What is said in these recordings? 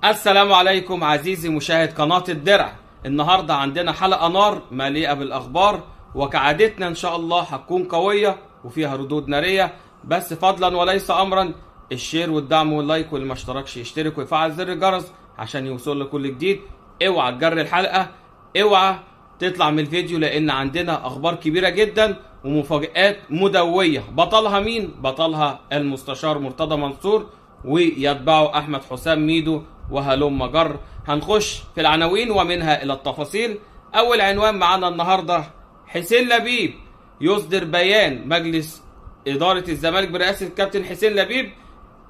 السلام عليكم عزيزي مشاهد قناة الدرع. النهاردة عندنا حلقة نار مليئة بالأخبار، وكعادتنا إن شاء الله هتكون قوية وفيها ردود نارية، بس فضلا وليس أمرا الشير والدعم واللايك، واللي ما اشتركش يشترك ويفعل زر الجرس عشان يوصل له كل جديد. اوعى تجري الحلقة، اوعى تطلع من الفيديو، لأن عندنا أخبار كبيرة جدا ومفاجآت مدوية. بطلها مين؟ بطلها المستشار مرتضى منصور ويتبعه أحمد حسام ميدو وهلم جر. هنخش في العناوين ومنها إلى التفاصيل. أول عنوان معانا النهاردة: حسين لبيب يصدر بيان مجلس إدارة الزمالك برئاسة الكابتن حسين لبيب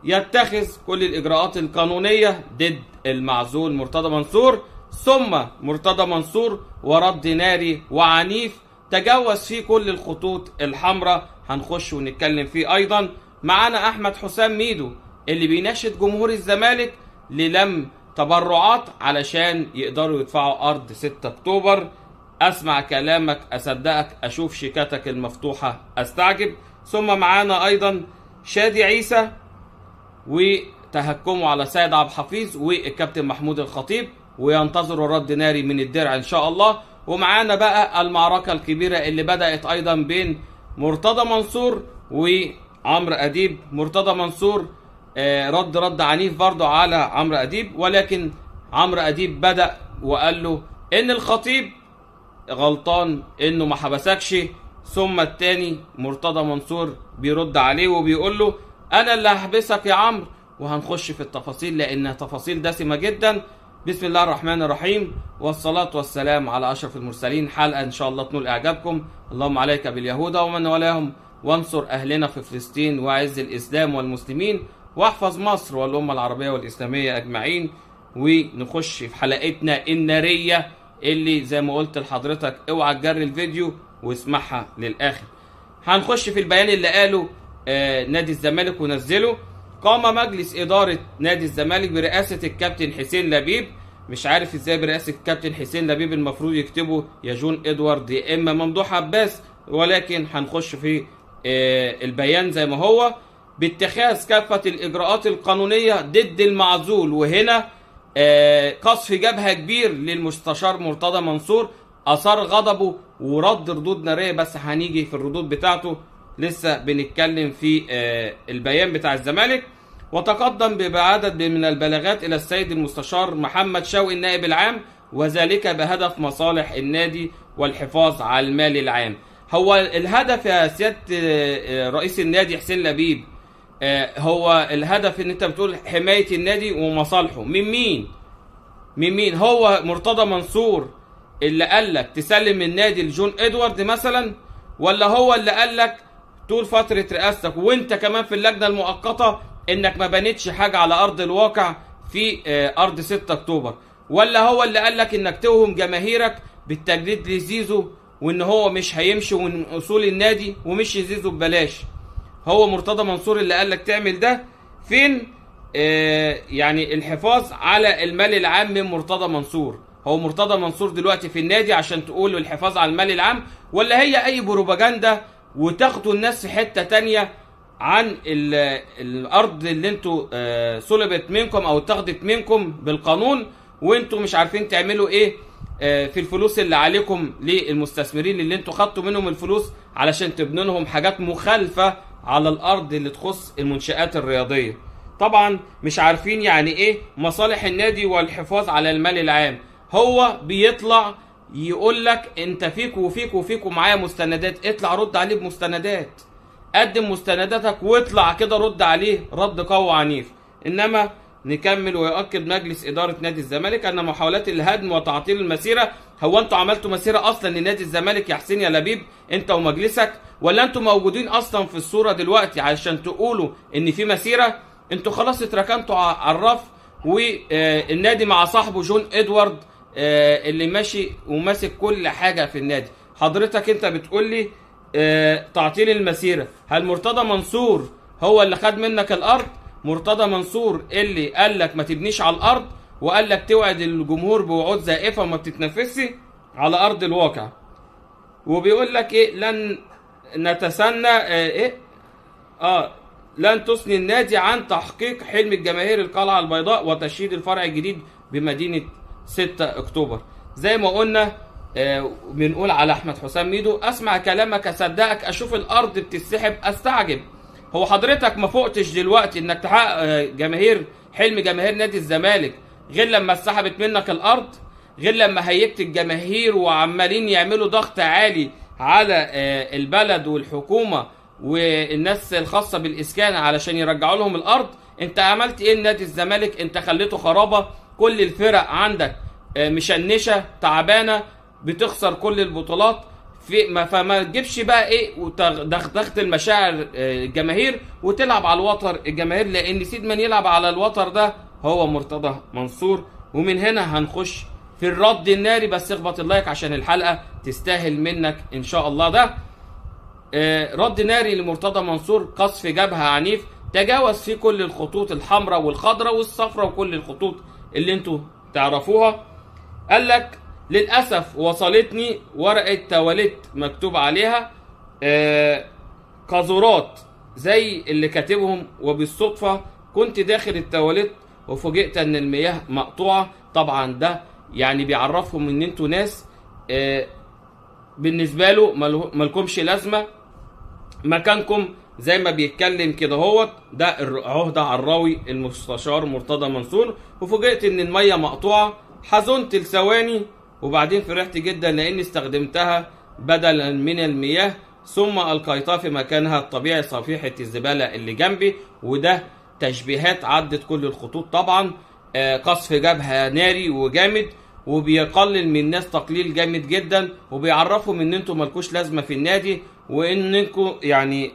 يتخذ كل الإجراءات القانونية ضد المعزول مرتضى منصور. ثم مرتضى منصور ورد ناري وعنيف تجاوز فيه كل الخطوط الحمراء، هنخش ونتكلم فيه أيضا. معانا أحمد حسام ميدو اللي بيناشد جمهور الزمالك للم تبرعات علشان يقدروا يدفعوا أرض 6 أكتوبر. أسمع كلامك أصدقك، أشوف شيكاتك المفتوحة أستعجب. ثم معانا أيضا شادي عيسى وتهكمه على سيد عبد الحفيظ والكابتن محمود الخطيب، وينتظروا رد ناري من الدرع إن شاء الله. ومعانا بقى المعركة الكبيرة اللي بدأت أيضا بين مرتضى منصور وعمرو أديب. مرتضى منصور رد عنيف برضه على عمرو أديب، ولكن عمرو أديب بدأ وقال له إن الخطيب غلطان إنه ما حبسكش. ثم التاني مرتضى منصور بيرد عليه وبيقول له أنا اللي هحبسك يا عمرو. وهنخش في التفاصيل لأنها تفاصيل دسمة جدا. بسم الله الرحمن الرحيم، والصلاة والسلام على أشرف المرسلين. حلقة إن شاء الله تنول إعجابكم. اللهم عليك باليهود ومن ولاهم، وانصر أهلنا في فلسطين، وأعز الإسلام والمسلمين، واحفظ مصر والأمة العربية والإسلامية أجمعين. ونخش في حلقتنا النارية اللي زي ما قلت لحضرتك اوعى تجري الفيديو واسمعها للآخر. هنخش في البيان اللي قاله نادي الزمالك ونزله. قام مجلس إدارة نادي الزمالك برئاسة الكابتن حسين لبيب. مش عارف ازاي برئاسة الكابتن حسين لبيب، المفروض يكتبوا يا جون ادوارد يا اما ممدوح عباس، ولكن هنخش في البيان زي ما هو. باتخاذ كافة الإجراءات القانونية ضد المعزول. وهنا قصف جبهة كبير للمستشار مرتضى منصور أثار غضبه ورد ردود نارية، بس هنيجي في الردود بتاعته. لسه بنتكلم في البيان بتاع الزمالك. وتقدم بعدد من البلاغات إلى السيد المستشار محمد شوقي النائب العام، وذلك بهدف مصالح النادي والحفاظ على المال العام. هو الهدف يا سيادة رئيس النادي حسين لبيب، هو الهدف ان انت بتقول حماية النادي ومصالحه من مين؟ من مين؟ هو مرتضى منصور اللي قال لك تسلم النادي لجون ادوارد مثلا؟ ولا هو اللي قال لك طول فترة رئاستك وانت كمان في اللجنة المؤقتة انك ما بنيتش حاجة على ارض الواقع في ارض 6 اكتوبر؟ ولا هو اللي قال لك انك توهم جماهيرك بالتجديد لزيزو وان هو مش هيمشي من اصول النادي ومش زيزو ببلاش؟ هو مرتضى منصور اللي قال لك تعمل ده. فين يعني الحفاظ على المال العام من مرتضى منصور؟ هو مرتضى منصور دلوقتي في النادي عشان تقول له الحفاظ على المال العام، ولا هي اي بروباجندا وتاخدوا الناس في حتة تانية عن الارض اللي انتوا سلبت منكم او اتاخدت منكم بالقانون، وانتوا مش عارفين تعملوا ايه في الفلوس اللي عليكم للمستثمرين اللي انتوا خدتوا منهم الفلوس علشان تبنوا لهم حاجات مخالفة على الارض اللي تخص المنشآت الرياضية؟ طبعا مش عارفين يعني ايه مصالح النادي والحفاظ على المال العام. هو بيطلع يقول لك انت فيك وفيك وفيك ومعايا مستندات، اطلع رد عليه بمستندات، قدم مستنداتك واطلع كده رد عليه رد قوي عنيف. انما نكمل. ويؤكد مجلس إدارة نادي الزمالك أن محاولات الهدم وتعطيل المسيرة. هو أنتوا عملتوا مسيرة أصلا لنادي الزمالك يا حسين يا لبيب أنت ومجلسك؟ ولا أنتوا موجودين أصلا في الصورة دلوقتي علشان تقولوا إن في مسيرة؟ أنتوا خلاص اتركنتوا على الرف، والنادي مع صاحبه جون إدوارد اللي ماشي وماسك كل حاجة في النادي. حضرتك أنت بتقول لي تعطيل المسيرة. هل مرتضى منصور هو اللي خد منك الأرض؟ مرتضى منصور اللي قال لك ما تبنيش على الارض، وقال لك توعد الجمهور بوعود زائفه وما بتتنفذش على ارض الواقع. وبيقول لك ايه؟ لن نتسنى ايه لن تثني النادي عن تحقيق حلم الجماهير القلعة البيضاء وتشييد الفرع الجديد بمدينة 6 أكتوبر. زي ما قلنا بنقول على أحمد حسام ميدو: أسمع كلامك أصدقك، أشوف الأرض بتسحب أستعجب. هو حضرتك ما فوقتش دلوقتي إنك تحقق حلم جماهير نادي الزمالك غير لما اتسحبت منك الأرض، غير لما هيجت الجماهير وعمالين يعملوا ضغط عالي على البلد والحكومة والناس الخاصة بالإسكان علشان يرجعوا لهم الأرض؟ أنت عملت إيه لنادي الزمالك؟ أنت خليته خرابة، كل الفرق عندك مشنشة تعبانة، بتخسر كل البطولات. فما تجيبش بقى ايه وتخت المشاعر الجماهير وتلعب على الوتر الجماهير، لان سيد من يلعب على الوتر ده هو مرتضى منصور. ومن هنا هنخش في الرد الناري، بس اخبط اللايك عشان الحلقة تستاهل منك ان شاء الله. ده رد ناري لمرتضى منصور، قصف جبهة عنيف تجاوز فيه كل الخطوط الحمراء والخضراء والصفراء وكل الخطوط اللي انتوا تعرفوها. قال لك: للأسف وصلتني ورقة تواليت مكتوب عليها قاذورات زي اللي كاتبهم، وبالصدفة كنت داخل التواليت وفوجئت ان المياه مقطوعة. طبعا ده يعني بيعرفهم ان انتوا ناس بالنسبة له ملكمش لازمة، مكانكم زي ما بيتكلم كده هوت. ده عهدة عراوي المستشار مرتضى منصور. وفوجئت ان المية مقطوعة، حزنت لثواني وبعدين فرحت جدا لاني استخدمتها بدلا من المياه، ثم القيتها في مكانها الطبيعي صفيحة الزبالة اللي جنبي. وده تشبيهات عدت كل الخطوط طبعا. قصف جبهة ناري وجامد، وبيقلل من الناس تقليل جامد جدا، وبيعرفهم ان انتوا مالكوش لازمة في النادي، وانكم يعني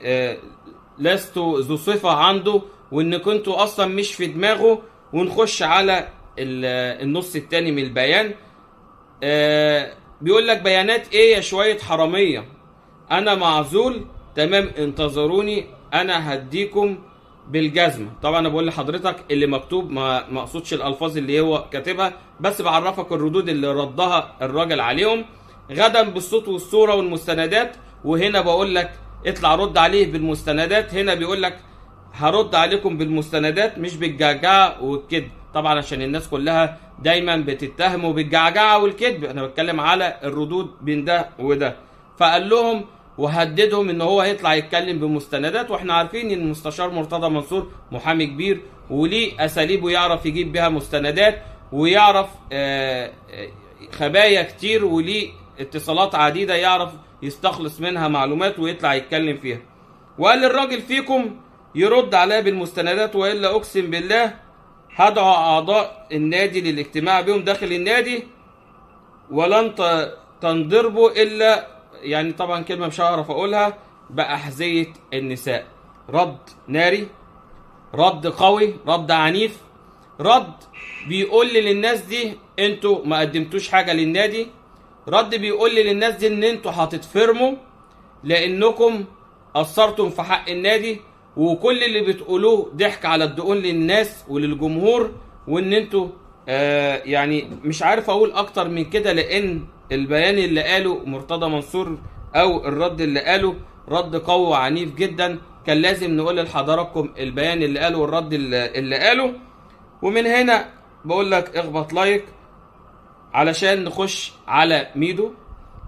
لستوا ذو صفة عنده، وانكم انتوا اصلا مش في دماغه. ونخش على النص التاني من البيان. بيقول لك: بيانات ايه يا شوية حرامية، انا معزول تمام، انتظروني انا هديكم بالجزمة. طبعا انا بقول لحضرتك اللي مكتوب، ما اقصدش الالفاظ اللي هو كاتبها، بس بعرفك الردود اللي ردها الراجل عليهم غدا بالصوت والصورة والمستندات. وهنا بقول لك اطلع رد عليه بالمستندات. هنا بيقول لك هرد عليكم بالمستندات مش بالجعجعة والكذب. طبعا عشان الناس كلها دايما بتتهموا بالجعجعة والكذب، انا بتكلم على الردود بين ده وده. فقال لهم وهددهم ان هو هيطلع يتكلم بمستندات. واحنا عارفين ان المستشار مرتضى منصور محامي كبير وليه اساليبه يعرف يجيب بها مستندات، ويعرف خبايا كتير، وليه اتصالات عديدة يعرف يستخلص منها معلومات ويطلع يتكلم فيها. وقال للراجل: فيكم يرد عليا بالمستندات والا اقسم بالله هدعو اعضاء النادي للاجتماع بهم داخل النادي ولن تنضربوا الا، يعني طبعا كلمه مش هعرف اقولها، باحذيه النساء. رد ناري، رد قوي، رد عنيف، رد بيقول للناس دي انتوا ما قدمتوش حاجه للنادي، رد بيقول للناس دي ان انتوا هتتفرموا لانكم قصرتم في حق النادي، وكل اللي بتقولوه ضحك على الدقون للناس وللجمهور، وان انتوا يعني مش عارف اقول اكتر من كده، لان البيان اللي قاله مرتضى منصور او الرد اللي قاله رد قوي وعنيف جدا. كان لازم نقول لحضراتكم البيان اللي قاله والرد اللي قاله. ومن هنا بقول لك اخبط لايك علشان نخش على ميدو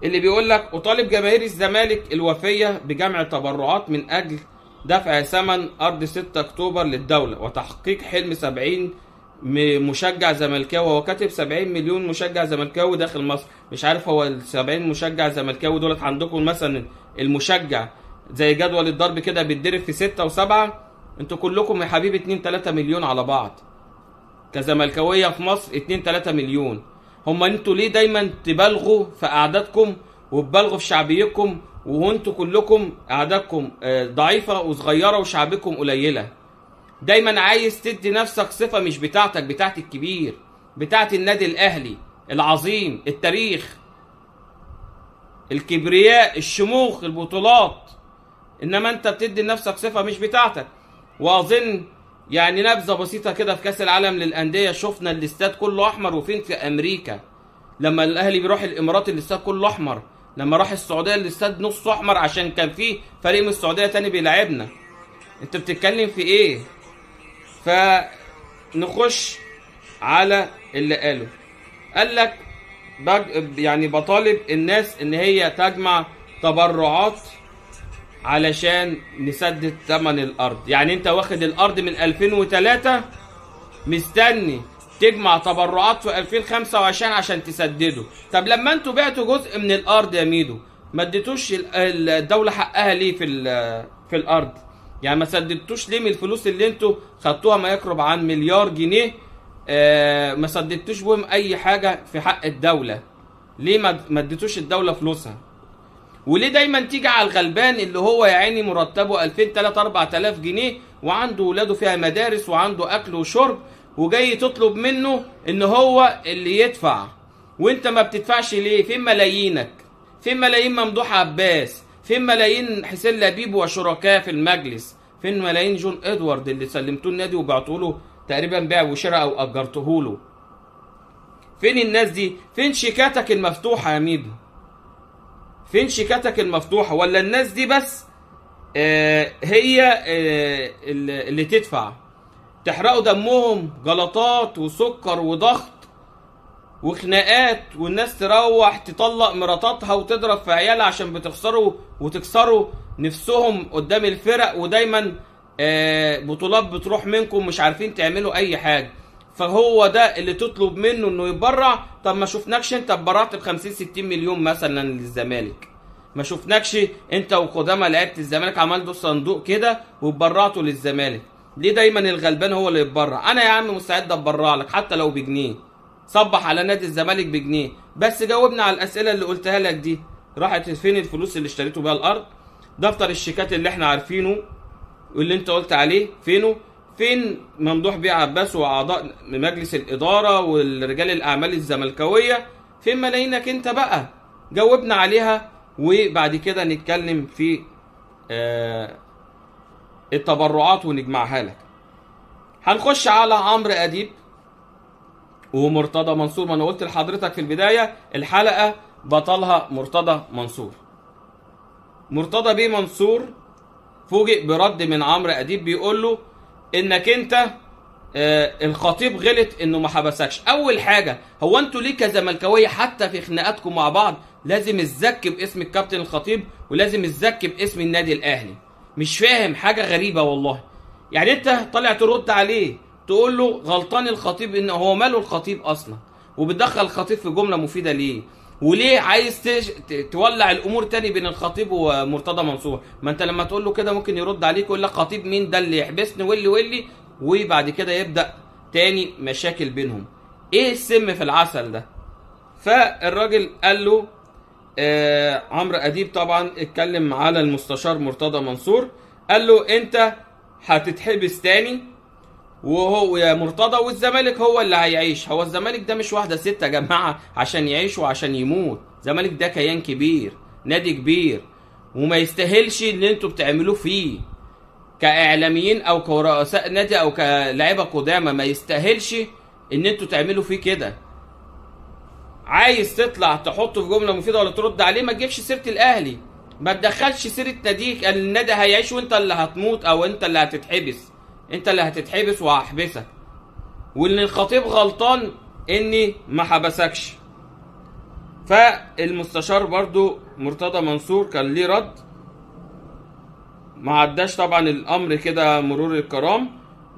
اللي بيقول لك: اطالب جماهير الزمالك الوفية بجمع تبرعات من اجل دفع ثمن ارض 6 اكتوبر للدولة وتحقيق حلم 70 مشجع زملكاوي. هو كاتب 70 مليون مشجع زملكاوي داخل مصر. مش عارف هو ال 70 مشجع زملكاوي دولت عندكم مثلا المشجع زي جدول الضرب كده بيتضرب في 6 و7؟ انتوا كلكم يا حبيبي 2 3 مليون على بعض كزملكاويه في مصر، 2 3 مليون. هم انتوا ليه دايما تبالغوا في اعدادكم وتبالغوا في شعبيتكم، وانتوا كلكم اعدادكم ضعيفه وصغيره وشعبكم قليله؟ دايما عايز تدي نفسك صفه مش بتاعتك، بتاعت الكبير، بتاعت النادي الاهلي العظيم، التاريخ، الكبرياء، الشموخ، البطولات. انما انت بتدي لنفسك صفه مش بتاعتك. واظن يعني نبذه بسيطه كده في كاس العالم للانديه شفنا الاستاد كله احمر، وفين في امريكا لما الاهلي بيروح الامارات الاستاد كله احمر، لما راح السعوديه الاستاد نص احمر عشان كان في فريق من السعوديه تاني بيلعبنا. انت بتتكلم في ايه؟ فنخش على اللي قاله. قال لك يعني بطالب الناس ان هي تجمع تبرعات علشان نسدد ثمن الارض. يعني انت واخد الارض من 2003 مستني تجمع تبرعات في 2025 عشان تسدده. طب لما انتوا بعتوا جزء من الارض يا ميدو، ما اديتوش الدوله حقها ليه في الارض؟ يعني ما سددتوش ليه من الفلوس اللي انتوا خدتوها ما يقرب عن مليار جنيه؟ ما سددتوش بهم اي حاجه في حق الدوله. ليه ما اديتوش الدوله فلوسها؟ وليه دايما تيجي على الغلبان اللي هو يا عيني مرتبه 2000 3 4000 جنيه وعنده ولاده فيها مدارس وعنده اكل وشرب، وجاي تطلب منه ان هو اللي يدفع وانت ما بتدفعش ليه؟ فين ملايينك؟ فين ملايين ممدوح عباس؟ فين ملايين حسين لبيب وشركاء في المجلس؟ فين ملايين جون ادوارد اللي سلمتوه النادي وبعتوه له تقريبا بيع وشراء او اجرته له؟ فين الناس دي؟ فين شيكاتك المفتوحه يا ميدو؟ فين شيكاتك المفتوحه؟ ولا الناس دي بس هي اللي تدفع؟ تحرقوا دمهم جلطات وسكر وضغط وخناقات، والناس تروح تطلق مراتاتها وتضرب في عيالها عشان بتخسروا وتكسروا نفسهم قدام الفرق، ودايما بطولات بتروح منكم مش عارفين تعملوا اي حاجه. فهو ده اللي تطلب منه انه يتبرع؟ طب ما شفناكش انت اتبرعت ب 50 60 مليون مثلا للزمالك، ما شفناكش انت وقدامى لعيبه الزمالك عملتوا صندوق كده واتبرعتوا للزمالك. ليه دايما الغلبان هو اللي يتبرع؟ انا يا عم مستعد اتبرع لك حتى لو بجنيه، صبح على نادي الزمالك بجنيه، بس جاوبنا على الاسئله اللي قلتها لك دي. راحت فين الفلوس اللي اشتريتوا بيها الارض؟ دفتر الشيكات اللي احنا عارفينه واللي انت قلت عليه فينه؟ فين ممدوح بيه عباس واعضاء مجلس الاداره والرجال الاعمال الزملكاويه؟ فين ملايينك انت بقى؟ جاوبنا عليها، وبعد كده نتكلم في التبرعات ونجمعها لك. هنخش على عمرو اديب ومرتضى منصور. ما انا قلت لحضرتك في البدايه الحلقه بطلها مرتضى منصور. مرتضى بيه منصور فوجئ برد من عمرو اديب بيقول له انك انت الخطيب غلط انه ما حبسكش. اول حاجه، هو انتوا ليه كزملكاويه حتى في خناقاتكم مع بعض لازم الزك باسم الكابتن الخطيب ولازم الزك باسم النادي الاهلي؟ مش فاهم حاجه غريبه والله. يعني انت طالع ترد عليه تقول له غلطان الخطيب، ان هو ماله الخطيب اصلا؟ وبتدخل الخطيب في جمله مفيده ليه؟ وليه عايز تولع الامور تاني بين الخطيب ومرتضى منصور؟ ما انت لما تقول له كده ممكن يرد عليك ويقول لك خطيب مين ده اللي يحبسني واللي وبعد كده يبدا تاني مشاكل بينهم. ايه السم في العسل ده؟ فالراجل قال له عمرو اديب طبعا اتكلم على المستشار مرتضى منصور، قال له انت هتتحبس تاني وهو يا مرتضى، والزمالك هو اللي هيعيش. هو الزمالك ده مش واحده ست يا جماعه عشان يعيش وعشان يموت. الزمالك ده كيان كبير، نادي كبير، وما يستاهلش اللي انتوا بتعملوه فيه كاعلاميين او كرؤساء نادي او كلاعيبه قدامى. ما يستاهلش ان انتوا تعملوا فيه كده. عايز تطلع تحطه في جمله مفيده ولا ترد عليه، ما تجيبش سيره الاهلي، ما تدخلش سيره ناديك. النادي هيعيش وانت اللي هتموت او انت اللي هتتحبس. انت اللي هتتحبس وهحبسك. وان الخطيب غلطان اني ما حبسكش. فالمستشار برضو مرتضى منصور كان ليه رد، ما عداش طبعا الامر كده مرور الكرام،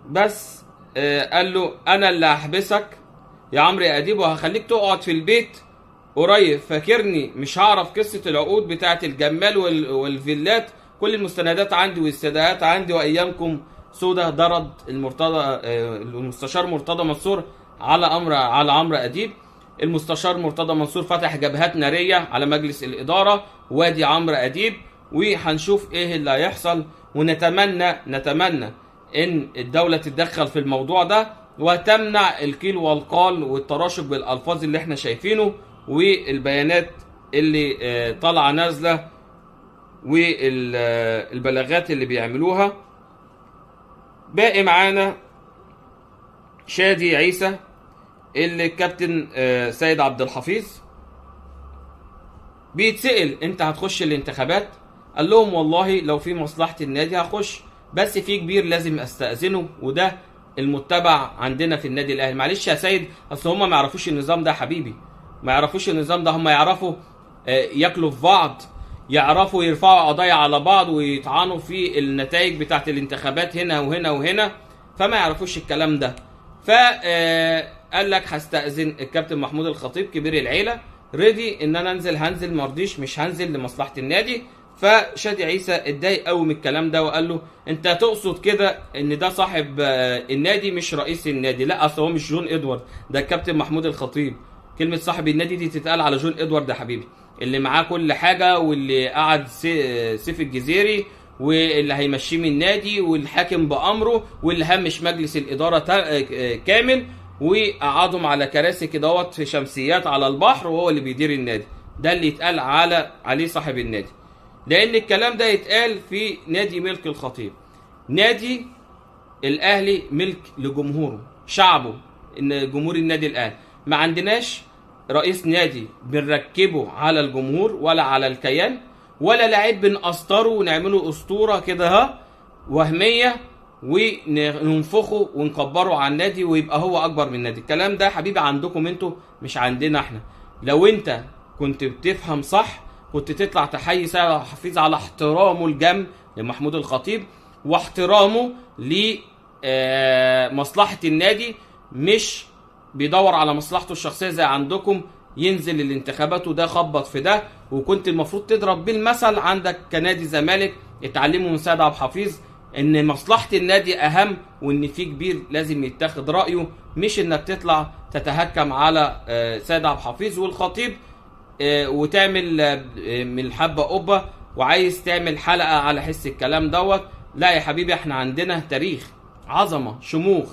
بس قال له انا اللي هحبسك يا عمرو اديب وهخليك تقعد في البيت قريب. فاكرني مش هعرف قصه العقود بتاعه الجمال والفيلات؟ كل المستندات عندي والاستدعاءات عندي، وايامكم سوده. ده رد المستشار مرتضى منصور على عمرو اديب. المستشار مرتضى منصور فتح جبهات ناريه على مجلس الاداره وادي عمرو اديب، وهنشوف ايه اللي هيحصل. ونتمنى ان الدوله تتدخل في الموضوع ده وتمنع القيل والقال والتراشق بالالفاظ اللي احنا شايفينه والبيانات اللي طالعه نازله والبلاغات اللي بيعملوها. باقي معانا شادي عيسى اللي الكابتن سيد عبد الحفيظ بيتسأل انت هتخش الانتخابات؟ قال لهم والله لو في مصلحة النادي هخش، بس في كبير لازم استأذنه، وده المتبع عندنا في النادي الاهلي. معلش يا سيد، اصل هم ما يعرفوش النظام ده يا حبيبي، ما يعرفوش النظام ده. هم يعرفوا ياكلوا في بعض، يعرفوا يرفعوا قضايا على بعض ويطعنوا في النتائج بتاعت الانتخابات هنا وهنا وهنا، فما يعرفوش الكلام ده. فقال لك هستأذن الكابتن محمود الخطيب كبير العيله، رضي ان انا انزل هنزل، مرضيش مش هنزل لمصلحه النادي. فشادي عيسى اتضايق قوي من الكلام ده وقال له انت تقصد كده ان ده صاحب النادي مش رئيس النادي؟ لا، اصل هو مش جون ادوارد، ده الكابتن محمود الخطيب. كلمه صاحب النادي دي تتقال على جون ادوارد يا حبيبي، اللي معاه كل حاجه، واللي قعد سيف الجزيري، واللي هيمشيه من النادي، والحاكم بامره، واللي همش مجلس الاداره كامل وقعدهم على كراسي كده في شمسيات على البحر، وهو اللي بيدير النادي. ده اللي يتقال عليه صاحب النادي، لان الكلام ده يتقال في نادي ملك الخطيب. نادي الاهلي ملك لجمهوره، شعبه، ان جمهور النادي الاهلي. ما عندناش رئيس نادي بنركبه على الجمهور ولا على الكيان، ولا لاعب بنقسطره ونعمله اسطوره كده وهميه وننفخه ونكبره على النادي ويبقى هو اكبر من النادي. الكلام ده حبيبي عندكم انتوا، مش عندنا احنا. لو انت كنت بتفهم صح كنت تطلع تحيي سيد عبد الحفيظ على احترامه الجم لمحمود الخطيب، واحترامه لمصلحه النادي، مش بيدور على مصلحته الشخصيه زي عندكم، ينزل الانتخابات وده خبط في ده. وكنت المفروض تضرب بالمثل عندك كنادي زمالك، اتعلموا من سيد عبد الحفيظ ان مصلحه النادي اهم، وان في كبير لازم يتاخد رايه، مش انك تطلع تتهكم على سيد عبد الحفيظ والخطيب وتعمل من الحبه قبه، وعايز تعمل حلقه على حس الكلام دوت. لا يا حبيبي، احنا عندنا تاريخ، عظمه، شموخ،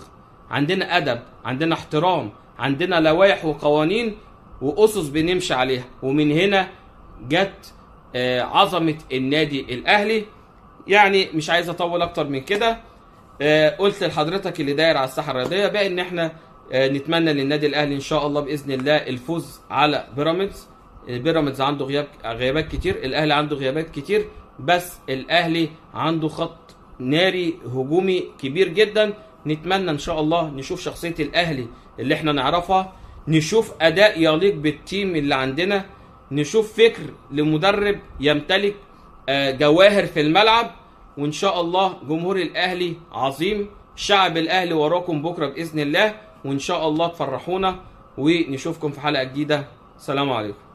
عندنا ادب، عندنا احترام، عندنا لوائح وقوانين واسس بنمشي عليها. ومن هنا جت عظمه النادي الاهلي. يعني مش عايز اطول اكتر من كده. قلت لحضرتك اللي داير على الساحه الرياضيه بقى ان احنا نتمنى للنادي الاهلي ان شاء الله باذن الله الفوز على بيراميدز. بيراميدز عنده غيابات كتير، الاهلي عنده غيابات كتير، بس الاهلي عنده خط ناري هجومي كبير جدا. نتمنى ان شاء الله نشوف شخصيه الاهلي اللي احنا نعرفها، نشوف اداء يليق بالتيم اللي عندنا، نشوف فكر لمدرب يمتلك جواهر في الملعب. وان شاء الله جمهور الاهلي عظيم، شعب الاهلي وراكم بكره باذن الله، وان شاء الله تفرحونا ونشوفكم في حلقه جديده. سلام عليكم.